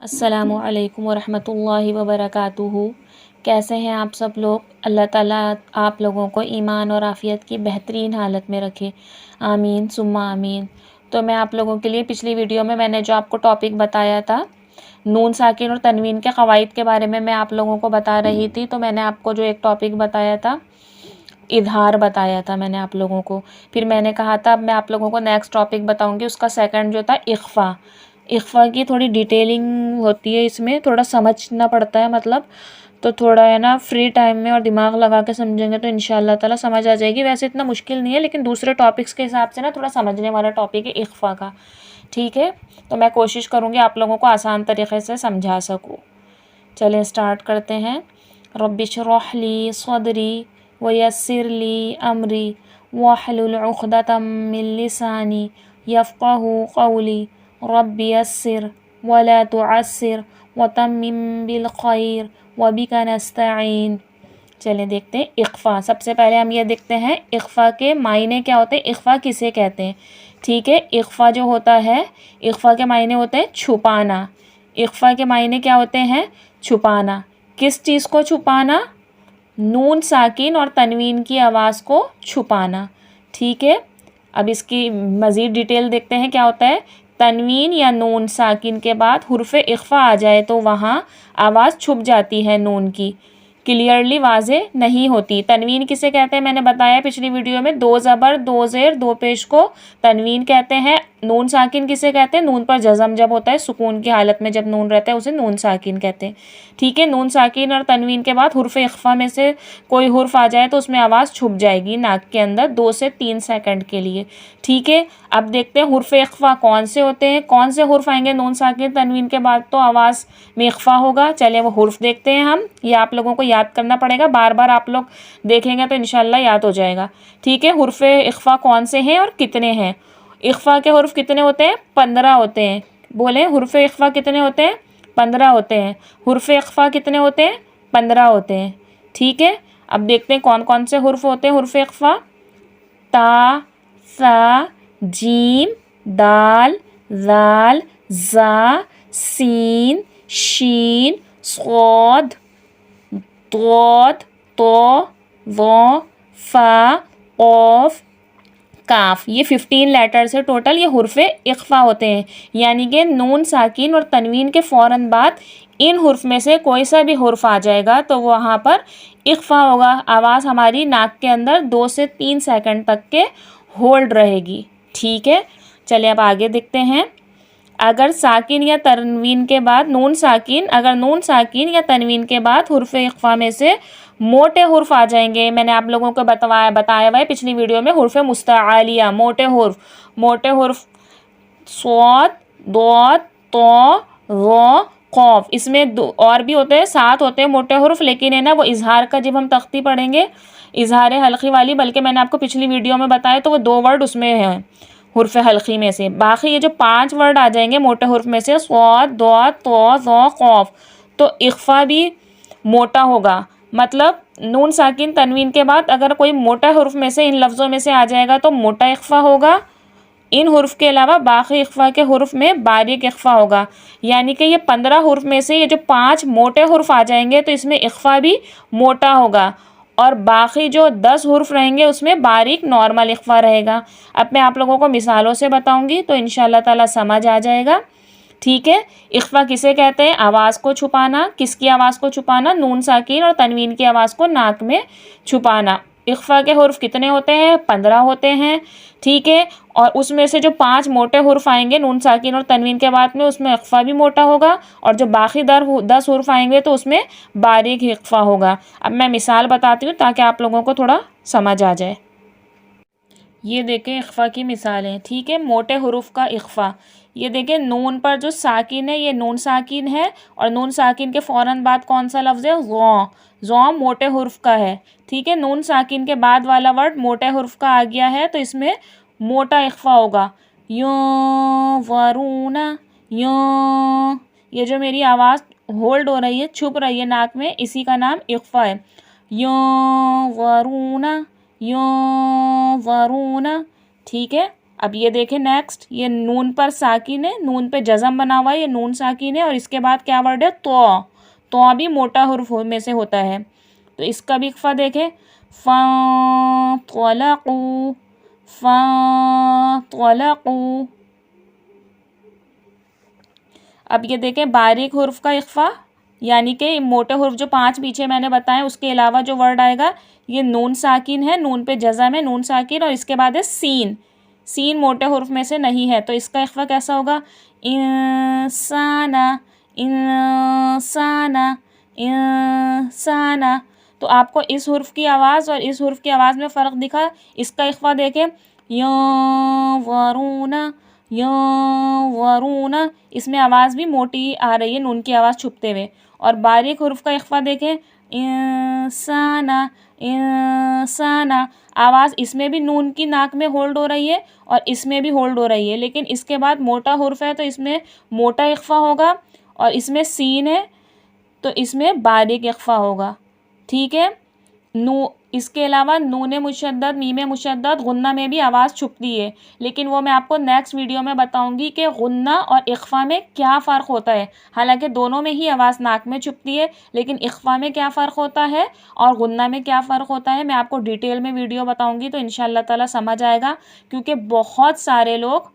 अस्सलामुअलैकुम वरहमतुल्लाहि वबरकातुहू। कैसे हैं आप सब लोग। अल्लाह ताला आप लोगों को ईमान और आफ़ियत की बेहतरीन हालत में रखे, आमीन सुम्मा आमीन। तो मैं आप लोगों के लिए पिछली वीडियो में मैंने जो आपको टॉपिक बताया था, नून साकिन और तनवीन के क़वाइद के बारे में मैं आप लोगों को बता रही थी। तो मैंने आपको जो एक टॉपिक बताया था, इज़हार बताया था मैंने आप लोगों को। फिर मैंने कहा था अब मैं आप लोगों को नेक्स्ट टॉपिक बताऊंगी, उसका सेकंड जो था इख्फ़ा। इख्फ़ा की थोड़ी डिटेलिंग होती है, इसमें थोड़ा समझना पड़ता है, मतलब तो थोड़ा है ना फ्री टाइम में और दिमाग लगा के समझेंगे तो इंशाअल्लाह ताला समझ आ जाएगी। वैसे इतना मुश्किल नहीं है, लेकिन दूसरे टॉपिक्स के हिसाब से ना थोड़ा समझने वाला टॉपिक है इख्फ़ा का। ठीक है, तो मैं कोशिश करूँगी आप लोगों को आसान तरीक़े से समझा सकूँ। चलें स्टार्ट करते हैं। रब्बिशरह ली सदरी वयस्सिर ली अमरी वहलुल उक़दतम मिन लिसानी यफ़क़हू क़ौली रब्बि यस्सिर वला तुअस्सिर वतम्मिम बिल ख़ैर वबिका नस्तईन। चलें देखते हैं इख्फ़ा। सबसे पहले हम ये देखते हैं इख्फ़ा के मायने क्या होते हैं, इख्फ़ा किसे कहते हैं। ठीक है, इख्फ़ा जो होता है, इख्फ़ा के मायने होते हैं छुपाना। इख्फ़ा के मायने क्या होते हैं, छुपाना। किस चीज़ को छुपाना, नून साकिन और तनवीन की आवाज़ को छुपाना। ठीक है, अब इसकी मज़ीद डिटेल देखते हैं क्या होता है। तनवीन या नून साकिन के बाद हुर्फ़ इख्फ़ा आ जाए तो वहाँ आवाज़ छुप जाती है, नून की क्लियरली वाज़े नहीं होती। तनवीन किसे कहते हैं मैंने बताया पिछली वीडियो में, दो ज़बर दो ज़ेर दो पेश को तनवीन कहते हैं। नून साकिन किसे कहते हैं, नून पर जज़म जब होता है, सुकून की हालत में जब नून रहता है उसे नून साकिन कहते हैं। ठीक है, नून साकिन और तनवीन के बाद हुर्फ़ इख्फ़ा में से कोई हुर्फ़ आ जाए तो उसमें आवाज़ छुप जाएगी नाक के अंदर 2 से 3 सेकंड के लिए। ठीक है, अब देखते हैं हुर्फ़ इख्फ़ा कौन से होते हैं, कौन से हुर्फ़ आएंगे नून साकिन तनवीन के बाद तो आवाज़ में इख्फ़ा होगा। चलिए वो हुर्फ़ देखते हैं हम। ये आप लोगों को याद करना पड़ेगा, बार बार आप लोग देखेंगे तो इंशाल्लाह याद हो जाएगा। ठीक है, हुर्फ़ इख्फ़ा कौन से हैं और कितने हैं। इख्फ़ा के हुर्फ़ कितने होते हैं, 15 होते हैं। बोले हुर्फ़ इख्फ़ा कितने होते हैं, 15 होते हैं। हुर्फ़ इख्फ़ा कितने होते हैं, 15 होते हैं। ठीक है, अब देखते हैं कौन कौन से हुर्फ़ होते हैं हुर्फ़ इख्फ़ा। ता, सा, जीम, दाल, ज़ाल, ज़ा, सीन, शीन, स्वाद, तौद, तो, वो, फ़ा, क़ाफ, काफ। ये 15 लेटर्स है टोटल, ये हुर्फ़ इख्फ़ा होते हैं। यानी कि नून साकिन और तनवीन के फ़ौरन बाद इन हुर्फ़ में से कोई सा भी हुर्फ़ आ जाएगा तो वहाँ पर इख्फ़ा होगा। आवाज़ हमारी नाक के अंदर 2 से 3 सेकंड तक के होल्ड रहेगी। ठीक है, चलिए अब आगे देखते हैं। अगर साकिन या तनवीन के बाद नून साकिन, अगर नून साकिन या तनवीन के बाद हुर्फ़ इख्फ़ा में से मोटे हुर्फ़ आ जाएंगे, मैंने आप लोगों को बताया हुआ है पिछली वीडियो में, हुर्फ़ मुस्तआलिया, मोटे हुर्फ़ स्वाद, दौद, तो, ज़, क़ाफ। इसमें और भी होते हैं, 7 होते हैं मोटे हुर्फ़, लेकिन है ना वो इज़हार का जब हम तख्ती पढ़ेंगे, इज़हार हल्की वाली, बल्कि मैंने आपको पिछली वीडियो में बताया तो वो 2 वर्ड उसमें हैं हुर्फ़ हल्की में से। बाकी ये जो 5 वर्ड आ जाएंगे मोटे हुर्फ़ में से, स्वाद, दौद, तो, ज़, क़ाफ, तो इख्फ़ा भी मोटा होगा। मतलब नून साकिन तनवीन के बाद अगर कोई मोटा हुर्फ़ में से इन लफ्ज़ों में से आ जाएगा तो मोटा इख्फ़ा होगा। इन हुर्फ़ के अलावा बाकी इख्फ़ा के हुर्फ़ में बारीक इख्फ़ा होगा। यानी कि ये 15 हुर्फ़ में से ये जो 5 मोटे हुर्फ़ आ जाएंगे तो इसमें इख्फ़ा भी मोटा होगा, और बाकी जो 10 हुर्फ़ रहेंगे उसमें बारीक नॉर्मल इख्फ़ा रहेगा। अब मैं आप लोगों को मिसालों से बताऊँगी तो इंशाअल्लाह ताला समझ आ जाएगा। ठीक है, इख्फ़ा किसे कहते हैं, आवाज़ को छुपाना। किसकी आवाज़ को छुपाना, नून साकिन और तनवीन की आवाज़ को नाक में छुपाना। इख्फ़ा के हुर्फ़ कितने होते हैं, 15 होते हैं। ठीक है, और उसमें से जो 5 मोटे हुर्फ़ आएंगे नून साकिन और तनवीन के बाद में, उसमें इख्फ़ा भी मोटा होगा, और जो बाकी 10 हुर्फ़ आएंगे तो उसमें बारीक इख्फ़ा होगा। अब मैं मिसाल बताती हूँ ताकि आप लोगों को थोड़ा समझ आ जाए। ये देखें इख्फ़ा की मिसालें। ठीक है, मोटे हुरूफ का इख्फ़ा, ये देखें नून पर जो साकिन है ये नून साकिन है, और नून साकिन के फ़ौरन बाद कौन सा लफ्ज़ है, ज़ौ। ज़ौ मोटे हुर्फ़ का है। ठीक है, नून साकिन के बाद वाला वर्ड मोटे हुर्फ़ का आ गया है तो इसमें मोटा इख्फ़ा होगा। यों वरूना, यों, ये जो मेरी आवाज़ होल्ड हो रही है, छुप रही है नाक में, इसी का नाम इख्फ़ा है। यों वरूना, यों वरूना। ठीक है, अब ये देखें नेक्स्ट, ये नून पर साकिन है, नून पे जज़म बना हुआ है, ये नून साकिन है और इसके बाद क्या वर्ड है, तो भी मोटा हुर्फ में से होता है। तो इसका भी इख्फा देखें, फ़तलक़ू, फ़तलक़ू। अब ये देखें बारीक हुर्फ का इख्फा, यानी कि मोटे हुर्फ जो 5 पीछे मैंने बताए उसके अलावा जो वर्ड आएगा, ये नून साकिन है, नून पे जज़म है, नून साकिन, और इसके बाद है सीन। सीन मोटे हुर्फ में से नहीं है, तो इसका इख्फा कैसा होगा, इंसाना, इंसाना, इंसाना। तो आपको इस हुर्फ की आवाज़ और इस हुर्फ की आवाज़ में फ़र्क दिखा। इसका इख्फा देखें, यंज़ुरूना, यंज़ुरूना, इसमें आवाज़ भी मोटी आ रही है, नून की आवाज़ छुपते हुए। और बारीक हुर्फ का इख्फा देखें, इंसाना, इंसाना, आवाज़ इसमें भी नून की नाक में होल्ड हो रही है और इसमें भी होल्ड हो रही है, लेकिन इसके बाद मोटा हुर्फ है तो इसमें मोटा इख्फा होगा, और इसमें सीन है तो इसमें बारीक इख्फा होगा। ठीक है। इसके अलावा नून मुशद्दद, मीम मुशद्दद, गुन्ना में भी आवाज़ छुपती है, लेकिन वो मैं आपको नेक्स्ट वीडियो में बताऊंगी कि गुन्ना और इख्फा में क्या फ़र्क होता है। हालांकि दोनों में ही आवाज़ नाक में छुपती है, लेकिन इख्फा में क्या फ़र्क होता है और गुन्ना में क्या फ़र्क होता है मैं आपको डिटेल में वीडियो बताऊँगी, तो इंशाअल्लाह ताला समझ आएगा। क्योंकि बहुत सारे लोग,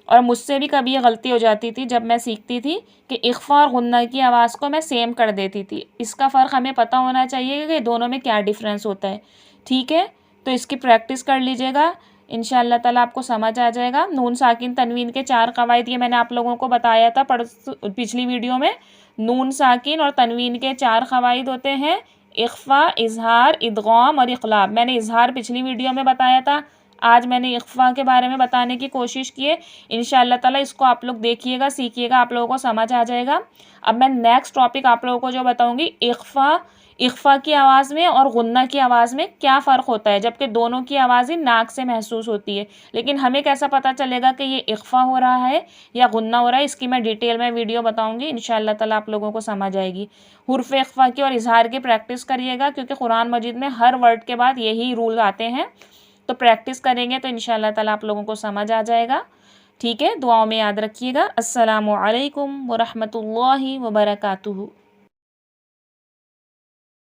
और मुझसे भी कभी ये गलती हो जाती थी जब मैं सीखती थी, कि इख्फा और गुन्ना की आवाज़ को मैं सेम कर देती थी। इसका फ़र्क हमें पता होना चाहिए कि दोनों में क्या डिफरेंस होता है। ठीक है, तो इसकी प्रैक्टिस कर लीजिएगा, इंशाअल्लाह ताला आपको समझ आ जाएगा। नून साकिन तनवीन के 4 कवायद ये मैंने आप लोगों को बताया था पिछली वीडियो में। नून साकिन और तनवीन के 4 कवायद होते हैं, इख्फा, इजहार, इदगाम और इक़लाब। मैंने इजहार पिछली वीडियो में बताया था, आज मैंने इख्फा के बारे में बताने की कोशिश की है। इंशाअल्लाह ताला इसको आप लोग देखिएगा, सीखिएगा, आप लोगों को समझ आ जाएगा। अब मैं नेक्स्ट टॉपिक आप लोगों को जो बताऊंगी, इख्फा की आवाज़ में और गुन्ना की आवाज़ में क्या फ़र्क होता है, जबकि दोनों की आवाज़ ही नाक से महसूस होती है, लेकिन हमें कैसा पता चलेगा कि ये इख्फा हो रहा है या गुन्ना हो रहा है, इसकी मैं डिटेल में वीडियो बताऊंगी। इंशाअल्लाह ताला आप लोगों को समझ आएगी। हुर्फ इख्फा की और इजहार की प्रैक्टिस करिएगा, क्योंकि कुरान मजीद में हर वर्ड के बाद यही रूल आते हैं, तो प्रैक्टिस करेंगे तो इंशाअल्लाह ताला आप लोगों को समझ आ जाएगा। ठीक है, दुआओं में याद रखिएगा। अस्सलामु अलैकुम व रहमतुल्लाहि व बरकातुहू।